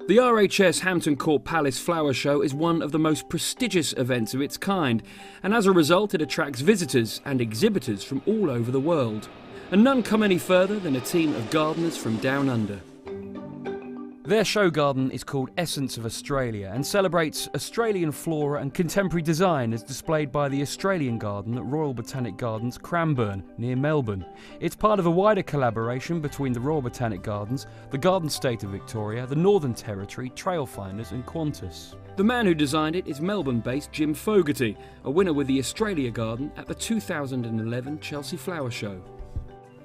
The RHS Hampton Court Palace Flower Show is one of the most prestigious events of its kind, and as a result it attracts visitors and exhibitors from all over the world. And none come any further than a team of gardeners from down under. Their show garden is called Essence of Australia and celebrates Australian flora and contemporary design as displayed by the Australian Garden at Royal Botanic Gardens Cranbourne, near Melbourne. It's part of a wider collaboration between the Royal Botanic Gardens, the Garden State of Victoria, the Northern Territory, Trailfinders and Qantas. The man who designed it is Melbourne-based Jim Fogarty, a winner with the Australia Garden at the 2011 Chelsea Flower Show.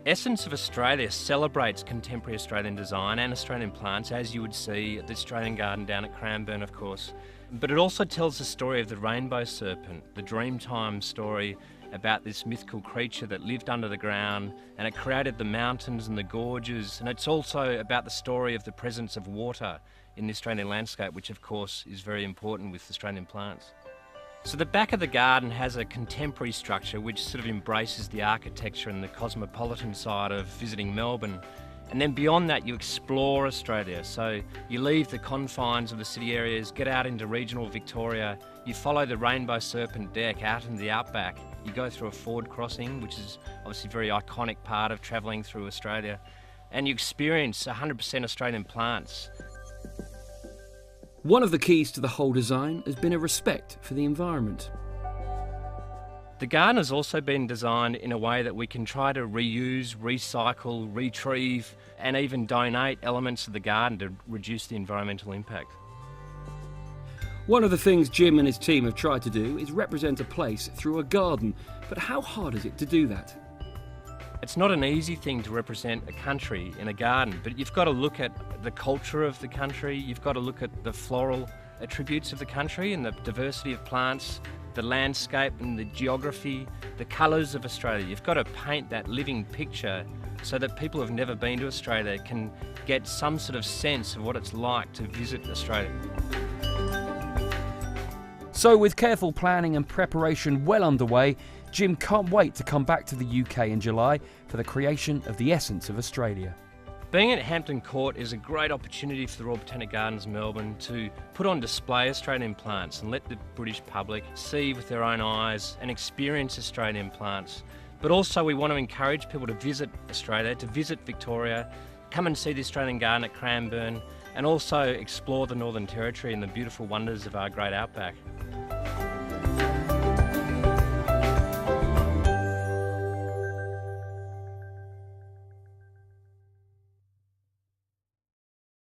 Essence of Australia celebrates contemporary Australian design and Australian plants, as you would see at the Australian Garden down at Cranbourne, of course. But it also tells the story of the rainbow serpent, the Dreamtime story about this mythical creature that lived under the ground, and it created the mountains and the gorges. And it's also about the story of the presence of water in the Australian landscape, which of course is very important with Australian plants. So the back of the garden has a contemporary structure which sort of embraces the architecture and the cosmopolitan side of visiting Melbourne. And then beyond that you explore Australia. So you leave the confines of the city areas, get out into regional Victoria, you follow the Rainbow Serpent deck out into the outback, you go through a ford crossing, which is obviously a very iconic part of travelling through Australia, and you experience 100% Australian plants. One of the keys to the whole design has been a respect for the environment. The garden has also been designed in a way that we can try to reuse, recycle, retrieve and even donate elements of the garden to reduce the environmental impact. One of the things Jim and his team have tried to do is represent a place through a garden, but how hard is it to do that? It's not an easy thing to represent a country in a garden, but you've got to look at the culture of the country, you've got to look at the floral attributes of the country and the diversity of plants, the landscape and the geography, the colours of Australia. You've got to paint that living picture so that people who have never been to Australia can get some sort of sense of what it's like to visit Australia. So with careful planning and preparation well underway, Jim can't wait to come back to the UK in July for the creation of the Essence of Australia. Being at Hampton Court is a great opportunity for the Royal Botanic Gardens Melbourne to put on display Australian plants and let the British public see with their own eyes and experience Australian plants. But also we want to encourage people to visit Australia, to visit Victoria, come and see the Australian Garden at Cranbourne and also explore the Northern Territory and the beautiful wonders of our great outback.